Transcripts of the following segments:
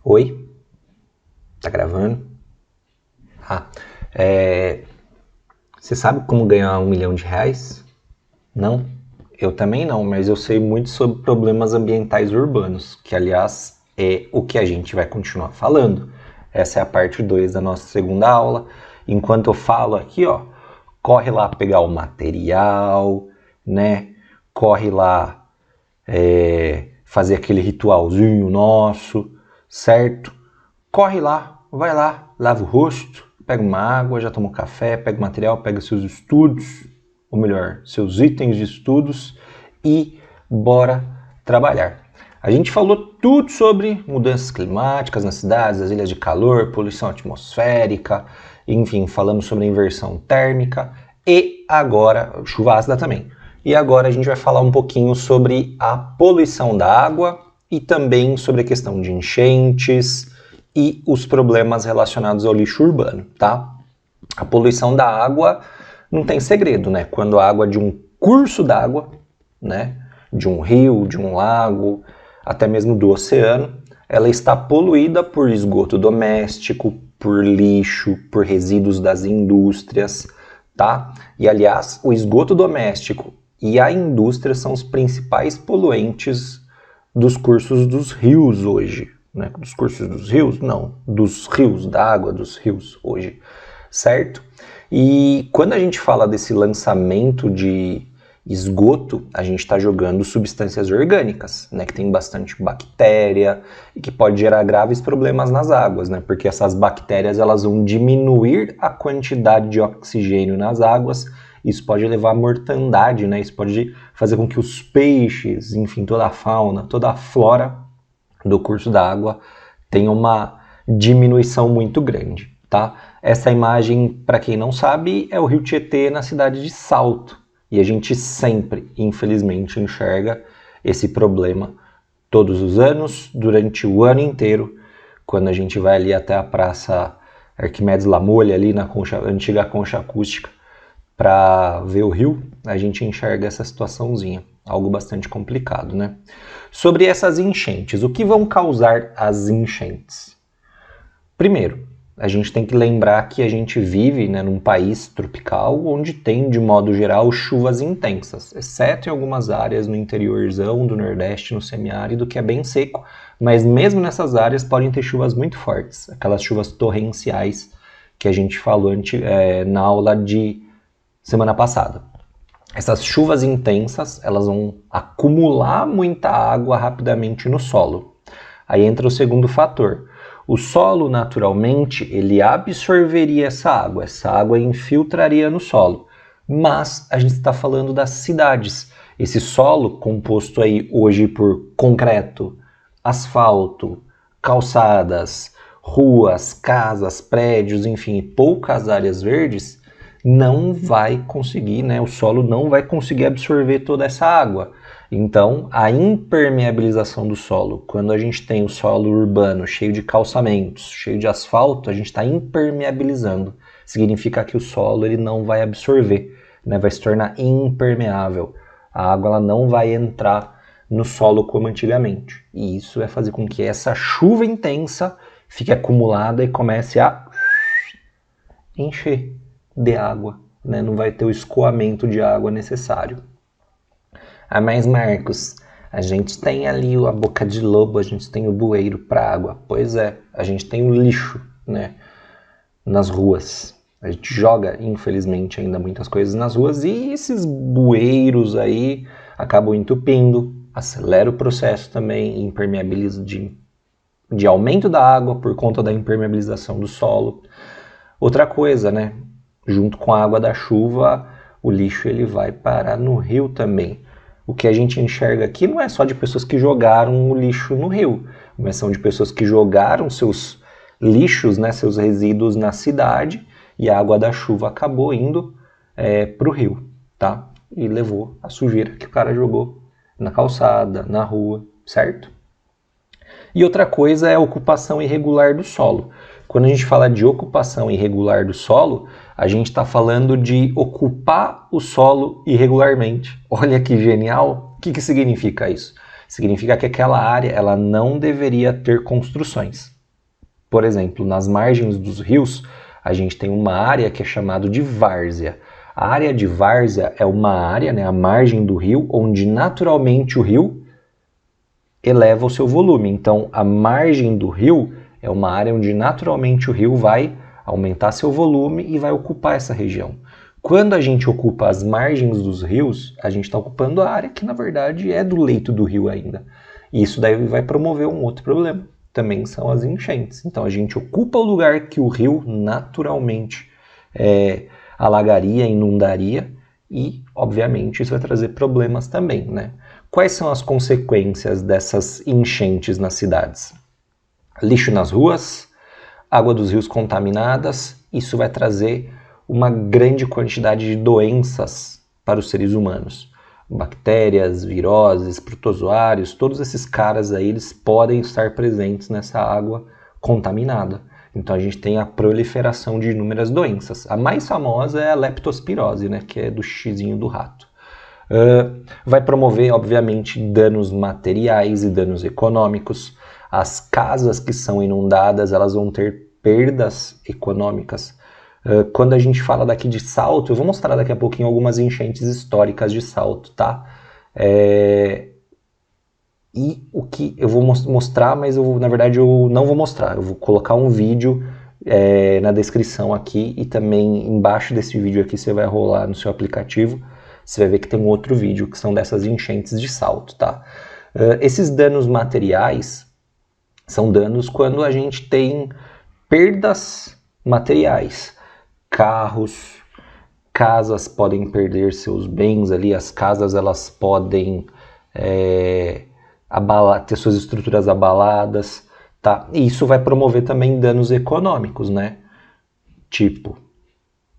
Oi? Tá gravando? Você sabe como ganhar R$1 milhão? Não? Eu também não, mas eu sei muito sobre problemas ambientais urbanos, que aliás é o que a gente vai continuar falando. Essa é a parte 2 da nossa segunda aula. Enquanto eu falo aqui, ó, corre lá pegar o material, né? Corre lá fazer aquele ritualzinho nosso, certo? Corre lá, vai lá, lava o rosto, pega uma água, já toma um café, pega o material, pega seus estudos, ou melhor, seus itens de estudos e bora trabalhar. A gente falou tudo sobre mudanças climáticas nas cidades, as ilhas de calor, poluição atmosférica, enfim, falamos sobre a inversão térmica e agora, chuva ácida também. E agora a gente vai falar um pouquinho sobre a poluição da água e também sobre a questão de enchentes e os problemas relacionados ao lixo urbano, tá? A poluição da água não tem segredo, né? Quando a água de um curso d'água, né, de um rio, de um lago, até mesmo do oceano, ela está poluída por esgoto doméstico, por lixo, por resíduos das indústrias, tá? E aliás, o esgoto doméstico e a indústria são os principais poluentes dos cursos dos rios hoje, né? Dos cursos dos rios? Não, dos rios, da água dos rios hoje, certo? E quando a gente fala desse lançamento de esgoto, a gente está jogando substâncias orgânicas, né, que tem bastante bactéria e que pode gerar graves problemas nas águas, né, porque essas bactérias elas vão diminuir a quantidade de oxigênio nas águas. Isso pode levar à mortandade, né, isso pode fazer com que os peixes, enfim, toda a fauna, toda a flora do curso da água tenha uma diminuição muito grande, tá? Essa imagem, para quem não sabe, é o Rio Tietê na cidade de Salto. E a gente sempre, infelizmente, enxerga esse problema todos os anos, durante o ano inteiro, quando a gente vai ali até a Praça Arquimedes Lamolha, ali na antiga concha acústica, para ver o rio, a gente enxerga essa situaçãozinha, algo bastante complicado, né? Sobre essas enchentes, o que vão causar as enchentes? Primeiro, a gente tem que lembrar que a gente vive, né, num país tropical onde tem, de modo geral, chuvas intensas, exceto em algumas áreas no interiorzão do Nordeste, no semiárido, que é bem seco, mas mesmo nessas áreas podem ter chuvas muito fortes, aquelas chuvas torrenciais que a gente falou na aula de semana passada. Essas chuvas intensas, elas vão acumular muita água rapidamente no solo. Aí entra o segundo fator. O solo, naturalmente, ele absorveria essa água infiltraria no solo. Mas a gente está falando das cidades. Esse solo, composto aí hoje por concreto, asfalto, calçadas, ruas, casas, prédios, enfim, poucas áreas verdes, não vai conseguir, né? O solo não vai conseguir absorver toda essa água. Então, a impermeabilização do solo, quando a gente tem o solo urbano cheio de calçamentos, cheio de asfalto, a gente está impermeabilizando. Significa que o solo ele não vai absorver, né? Vai se tornar impermeável. A água ela não vai entrar no solo como antigamente. E isso vai fazer com que essa chuva intensa fique acumulada e comece a encher de água, né? Não vai ter o escoamento de água necessário. Mas Marcos, a gente tem ali a boca de lobo, a gente tem o bueiro para água. Pois é, a gente tem o lixo, né, nas ruas. A gente joga, infelizmente, ainda muitas coisas nas ruas e esses bueiros aí acabam entupindo, acelera o processo também, impermeabiliza de aumento da água por conta da impermeabilização do solo. Outra coisa, né, junto com a água da chuva, o lixo ele vai parar no rio também. O que a gente enxerga aqui não é só de pessoas que jogaram o lixo no rio, mas são de pessoas que jogaram seus lixos, né, seus resíduos na cidade e a água da chuva acabou indo para o rio, tá? E levou a sujeira que o cara jogou na calçada, na rua, certo? E outra coisa é a ocupação irregular do solo. Quando a gente fala de ocupação irregular do solo, a gente está falando de ocupar o solo irregularmente. Olha que genial! O que significa isso? Significa que aquela área ela não deveria ter construções. Por exemplo, nas margens dos rios, a gente tem uma área que é chamada de várzea. A área de várzea é uma área, né, a margem do rio, onde naturalmente o rio eleva o seu volume. Então, a margem do rio é uma área onde naturalmente o rio vai aumentar seu volume e vai ocupar essa região. Quando a gente ocupa as margens dos rios, a gente está ocupando a área que na verdade é do leito do rio ainda. E isso daí vai promover um outro problema, também são as enchentes. Então a gente ocupa o lugar que o rio naturalmente alagaria, inundaria e, obviamente, isso vai trazer problemas também, né? Quais são as consequências dessas enchentes nas cidades? Lixo nas ruas, água dos rios contaminadas, isso vai trazer uma grande quantidade de doenças para os seres humanos. Bactérias, viroses, protozoários, todos esses caras aí, eles podem estar presentes nessa água contaminada. Então a gente tem a proliferação de inúmeras doenças. A mais famosa é a leptospirose, né, que é do xizinho do rato. Vai promover, obviamente, danos materiais e danos econômicos. As casas que são inundadas, elas vão ter perdas econômicas. Quando a gente fala daqui de Salto, eu vou mostrar daqui a pouquinho algumas enchentes históricas de Salto, tá? E o que eu vou mostrar, mas na verdade eu não vou mostrar. Eu vou colocar um vídeo na descrição aqui e também embaixo desse vídeo aqui você vai rolar no seu aplicativo. Você vai ver que tem um outro vídeo que são dessas enchentes de Salto, tá? Esses danos materiais são danos quando a gente tem perdas materiais. Carros, casas podem perder seus bens ali, as casas elas podem ter suas estruturas abaladas, tá? E isso vai promover também danos econômicos, né? Tipo,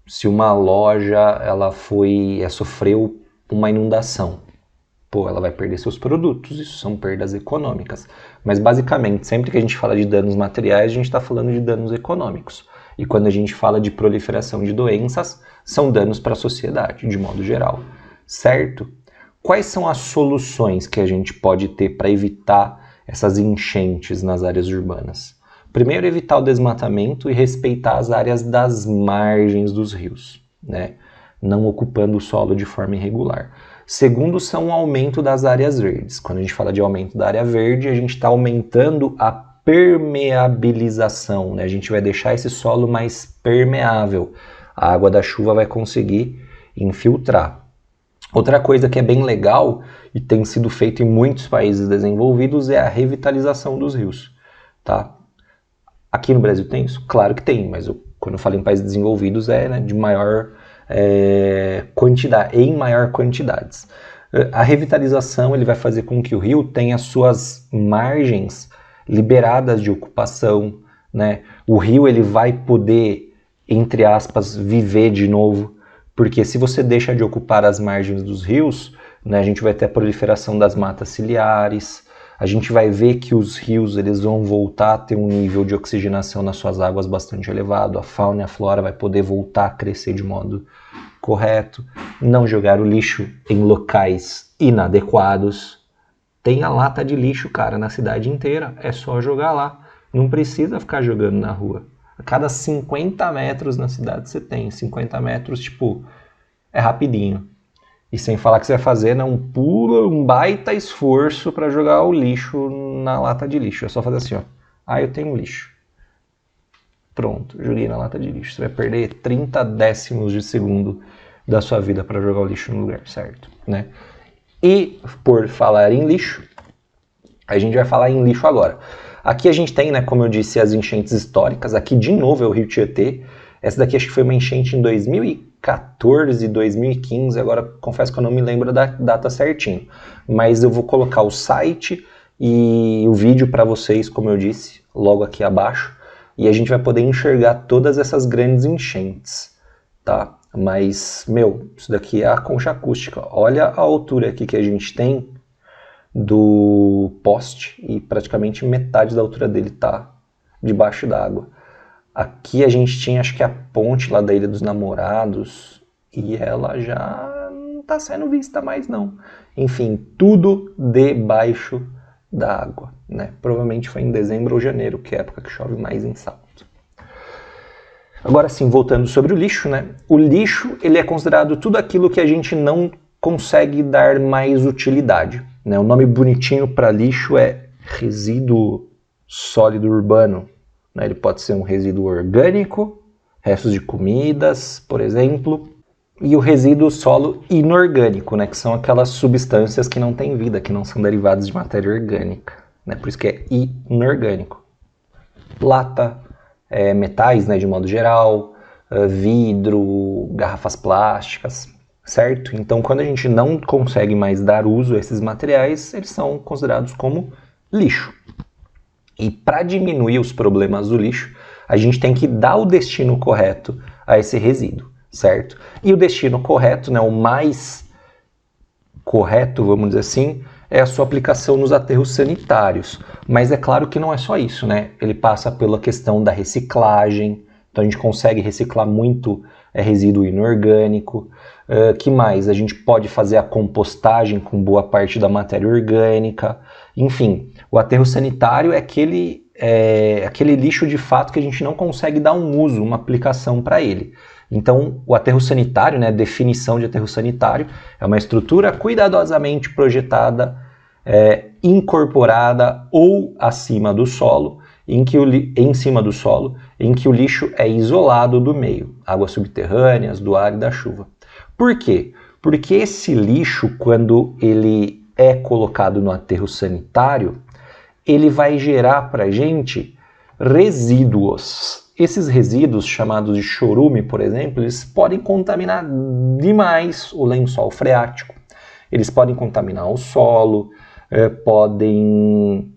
se uma loja ela sofreu uma inundação, ela vai perder seus produtos, isso são perdas econômicas. Mas basicamente, sempre que a gente fala de danos materiais, a gente está falando de danos econômicos. E quando a gente fala de proliferação de doenças, são danos para a sociedade, de modo geral, certo? Quais são as soluções que a gente pode ter para evitar essas enchentes nas áreas urbanas? Primeiro, evitar o desmatamento e respeitar as áreas das margens dos rios, né? Não ocupando o solo de forma irregular. Segundo, são o aumento das áreas verdes. Quando a gente fala de aumento da área verde, a gente está aumentando a permeabilização, né? A gente vai deixar esse solo mais permeável. A água da chuva vai conseguir infiltrar. Outra coisa que é bem legal e tem sido feito em muitos países desenvolvidos é a revitalização dos rios, tá? Aqui no Brasil tem isso? Claro que tem, mas quando eu falo em países desenvolvidos né, de maior quantidade, em maior quantidades. A revitalização ele vai fazer com que o rio tenha suas margens liberadas de ocupação, né? O rio ele vai poder, entre aspas, viver de novo, porque se você deixa de ocupar as margens dos rios, né, a gente vai ter a proliferação das matas ciliares, a gente vai ver que os rios eles vão voltar a ter um nível de oxigenação nas suas águas bastante elevado, a fauna e a flora vai poder voltar a crescer de modo correto, não jogar o lixo em locais inadequados. Tem a lata de lixo, cara, na cidade inteira, é só jogar lá, não precisa ficar jogando na rua. A cada 50 metros na cidade você tem, 50 metros, tipo, é rapidinho. E sem falar que você vai fazer um baita esforço para jogar o lixo na lata de lixo. É só fazer assim, ó. Eu tenho lixo. Pronto, joguei na lata de lixo. Você vai perder 30 décimos de segundo da sua vida para jogar o lixo no lugar certo, né? E por falar em lixo, a gente vai falar em lixo agora. Aqui a gente tem, né, como eu disse, as enchentes históricas. Aqui de novo é o Rio Tietê. Essa daqui acho que foi uma enchente em 2014, 2015, agora confesso que eu não me lembro da data certinho. Mas eu vou colocar o site e o vídeo para vocês, como eu disse, logo aqui abaixo. E a gente vai poder enxergar todas essas grandes enchentes, tá? Mas, isso daqui é a concha acústica. Olha a altura aqui que a gente tem do poste e praticamente metade da altura dele tá debaixo d'água. Aqui a gente tinha, acho que a ponte lá da Ilha dos Namorados, e ela já está sendo vista mais não. Enfim, tudo debaixo da água, né? Provavelmente foi em dezembro ou janeiro, que é a época que chove mais em Salto. Agora sim, voltando sobre o lixo, né? O lixo, ele é considerado tudo aquilo que a gente não consegue dar mais utilidade, né? O nome bonitinho para lixo é resíduo sólido urbano, né? Ele pode ser um resíduo orgânico, restos de comidas, por exemplo, e o resíduo solo inorgânico, né? Que são aquelas substâncias que não têm vida, que não são derivadas de matéria orgânica, né? Por isso que é inorgânico. Lata, metais, né, de modo geral, vidro, garrafas plásticas, certo? Então, quando a gente não consegue mais dar uso a esses materiais, eles são considerados como lixo. E para diminuir os problemas do lixo, a gente tem que dar o destino correto a esse resíduo, certo? E o destino correto, né, o mais correto, vamos dizer assim, é a sua aplicação nos aterros sanitários. Mas é claro que não é só isso, né? Ele passa pela questão da reciclagem, então a gente consegue reciclar muito resíduo inorgânico. Que mais? A gente pode fazer a compostagem com boa parte da matéria orgânica. Enfim, o aterro sanitário é aquele lixo de fato que a gente não consegue dar um uso, uma aplicação para ele. Então, o aterro sanitário, né, definição de aterro sanitário, é uma estrutura cuidadosamente projetada, incorporada ou acima do solo, em cima do solo, em que o lixo é isolado do meio, águas subterrâneas, do ar e da chuva. Por quê? Porque esse lixo, quando ele é colocado no aterro sanitário, ele vai gerar para a gente resíduos. Esses resíduos, chamados de chorume, por exemplo, eles podem contaminar demais o lençol freático. Eles podem contaminar o solo, podem,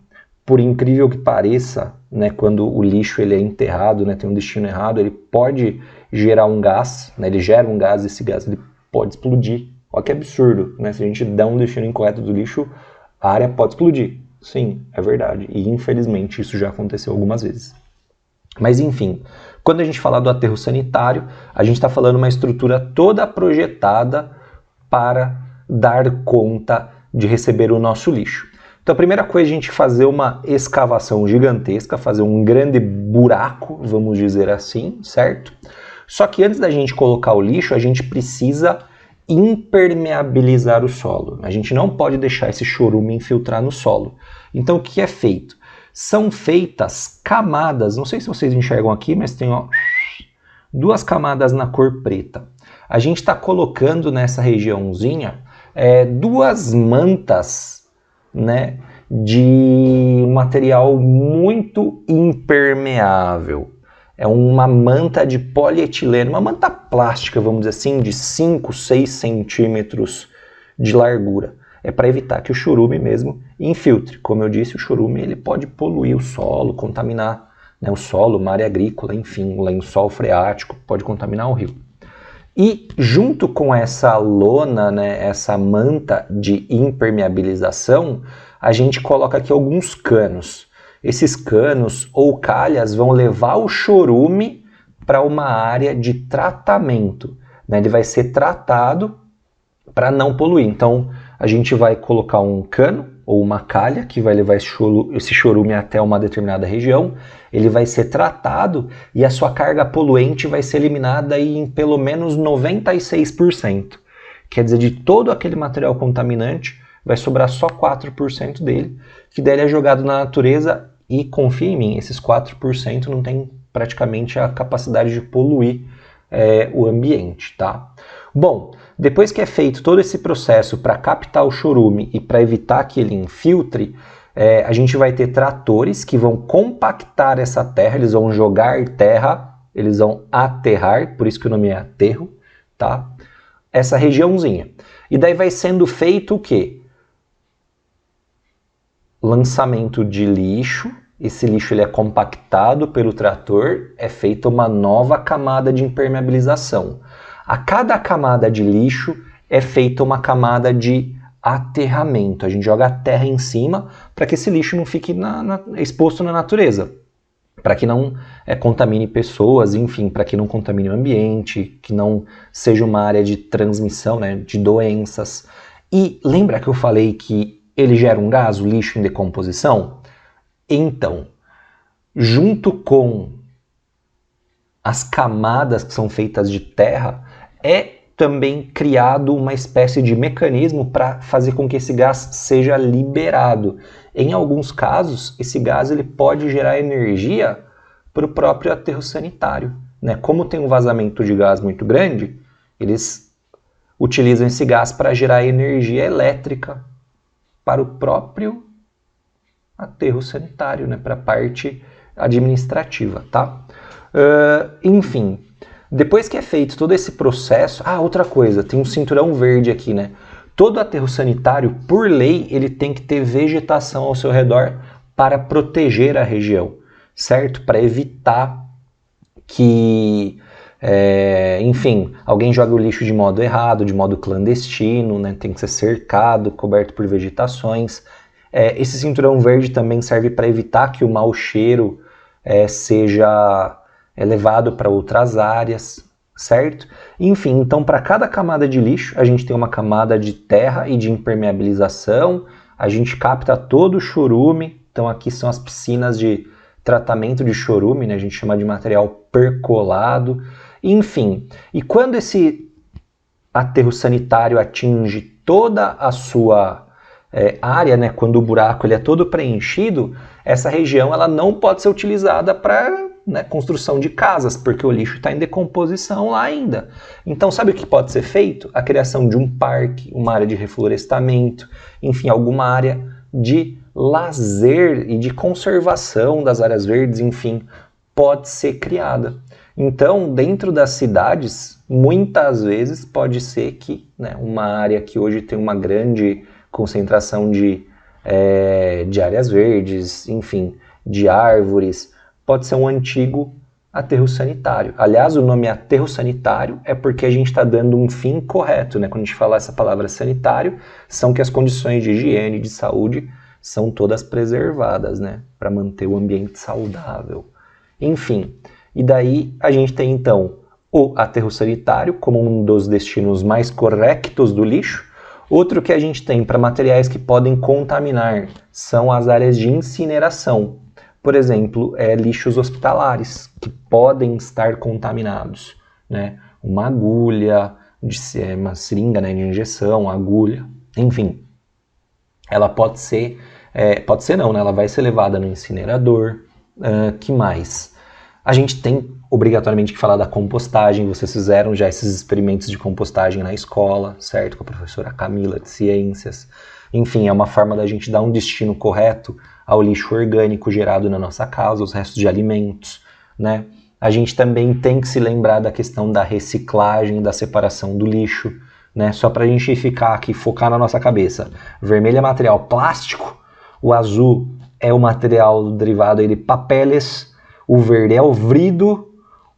por incrível que pareça, né, quando o lixo ele é enterrado, né, tem um destino errado, ele pode gerar um gás, né, ele gera um gás, esse gás ele pode explodir. Olha que absurdo, né? Se a gente der um destino incorreto do lixo, a área pode explodir. Sim, é verdade. E infelizmente isso já aconteceu algumas vezes. Mas enfim, quando a gente fala do aterro sanitário, a gente está falando uma estrutura toda projetada para dar conta de receber o nosso lixo. Então a primeira coisa é a gente fazer uma escavação gigantesca, fazer um grande buraco, vamos dizer assim, certo? Só que antes da gente colocar o lixo, a gente precisa impermeabilizar o solo. A gente não pode deixar esse chorume infiltrar no solo. Então o que é feito? São feitas camadas, não sei se vocês enxergam aqui, mas tem duas camadas na cor preta. A gente está colocando nessa regiãozinha duas mantas, né, de material muito impermeável. É uma manta de polietileno, uma manta plástica, vamos dizer assim, de 5, 6 centímetros de largura. É para evitar que o chorume mesmo infiltre. Como eu disse, o chorume ele pode poluir o solo, contaminar, né, o solo, uma área agrícola, enfim, o lençol freático, pode contaminar o rio. E junto com essa lona, né, essa manta de impermeabilização, a gente coloca aqui alguns canos. Esses canos ou calhas vão levar o chorume para uma área de tratamento, né? Ele vai ser tratado para não poluir. Então, a gente vai colocar um cano ou uma calha que vai levar esse chorume até uma determinada região. Ele vai ser tratado e a sua carga poluente vai ser eliminada em pelo menos 96%. Quer dizer, de todo aquele material contaminante, vai sobrar só 4% dele, que daí é jogado na natureza. E confia em mim, esses 4% não tem praticamente a capacidade de poluir o ambiente, tá? Bom, depois que é feito todo esse processo para captar o chorume e para evitar que ele infiltre, a gente vai ter tratores que vão compactar essa terra, eles vão jogar terra, eles vão aterrar, por isso que o nome é aterro, tá? Essa regiãozinha. E daí vai sendo feito o quê? Lançamento de lixo, esse lixo ele é compactado pelo trator, é feita uma nova camada de impermeabilização. A cada camada de lixo é feita uma camada de aterramento. A gente joga a terra em cima para que esse lixo não fique exposto na natureza. para que não contamine pessoas, enfim, para que não contamine o ambiente, que não seja uma área de transmissão, né, de doenças. E lembra que eu falei que ele gera um gás, o lixo em decomposição? Então, junto com as camadas que são feitas de terra, é também criado uma espécie de mecanismo para fazer com que esse gás seja liberado. Em alguns casos, esse gás ele pode gerar energia para o próprio aterro sanitário, né? Como tem um vazamento de gás muito grande, eles utilizam esse gás para gerar energia elétrica para o próprio aterro sanitário, né? Para a parte administrativa, tá? Enfim, depois que é feito todo esse processo... outra coisa, tem um cinturão verde aqui, né? Todo aterro sanitário, por lei, ele tem que ter vegetação ao seu redor para proteger a região, certo? Para evitar que, enfim, alguém jogue o lixo de modo errado, de modo clandestino, né? Tem que ser cercado, coberto por vegetações. Esse cinturão verde também serve para evitar que o mau cheiro seja levado para outras áreas, certo? Enfim, então para cada camada de lixo, a gente tem uma camada de terra e de impermeabilização, a gente capta todo o chorume, então aqui são as piscinas de tratamento de chorume, né? A gente chama de material percolado, enfim. E quando esse aterro sanitário atinge toda a sua área, né? Quando o buraco ele é todo preenchido, essa região ela não pode ser utilizada para construção de casas, porque o lixo está em decomposição lá ainda. Então, sabe o que pode ser feito? A criação de um parque, uma área de reflorestamento, enfim, alguma área de lazer e de conservação das áreas verdes, enfim, pode ser criada. Então, dentro das cidades, muitas vezes pode ser que uma área que hoje tem uma grande concentração de áreas verdes, enfim, de árvores, pode ser um antigo aterro sanitário. Aliás, o nome aterro sanitário é porque a gente está dando um fim correto, né? Quando a gente fala essa palavra sanitário, são que as condições de higiene, de saúde, são todas preservadas, né? Para manter o ambiente saudável. Enfim, e daí a gente tem então o aterro sanitário como um dos destinos mais corretos do lixo. Outro que a gente tem para materiais que podem contaminar são as áreas de incineração. Por exemplo, lixos hospitalares, que podem estar contaminados, né? Uma agulha, uma seringa, né, de injeção, agulha, enfim. Ela pode ser não, né? Ela vai ser levada no incinerador. Que mais? A gente tem obrigatoriamente que falar da compostagem. Vocês fizeram já esses experimentos de compostagem na escola, certo? Com a professora Camila de Ciências. Enfim, é uma forma da gente dar um destino correto ao lixo orgânico gerado na nossa casa, os restos de alimentos, né? A gente também tem que se lembrar da questão da reciclagem, da separação do lixo, né? Só para a gente ficar aqui, focar na nossa cabeça. Vermelho é material plástico, o azul é o material derivado de papeles, o verde é o vrido,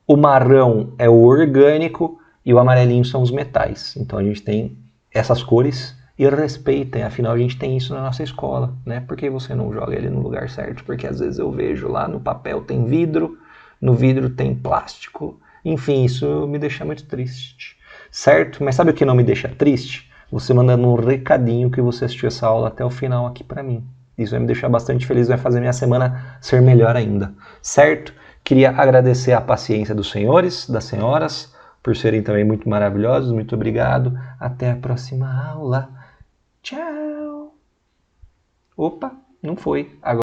o marrão é o orgânico e o amarelinho são os metais. Então a gente tem essas cores. E respeitem, afinal a gente tem isso na nossa escola, né? Por que você não joga ele no lugar certo? Porque às vezes eu vejo lá no papel tem vidro, no vidro tem plástico. Enfim, isso me deixa muito triste, certo? Mas sabe o que não me deixa triste? Você mandando um recadinho que você assistiu essa aula até o final aqui pra mim. Isso vai me deixar bastante feliz, vai fazer minha semana ser melhor ainda, certo? Queria agradecer a paciência dos senhores, das senhoras, por serem também muito maravilhosos. Muito obrigado. Até a próxima aula. Tchau! Opa, não foi. Agora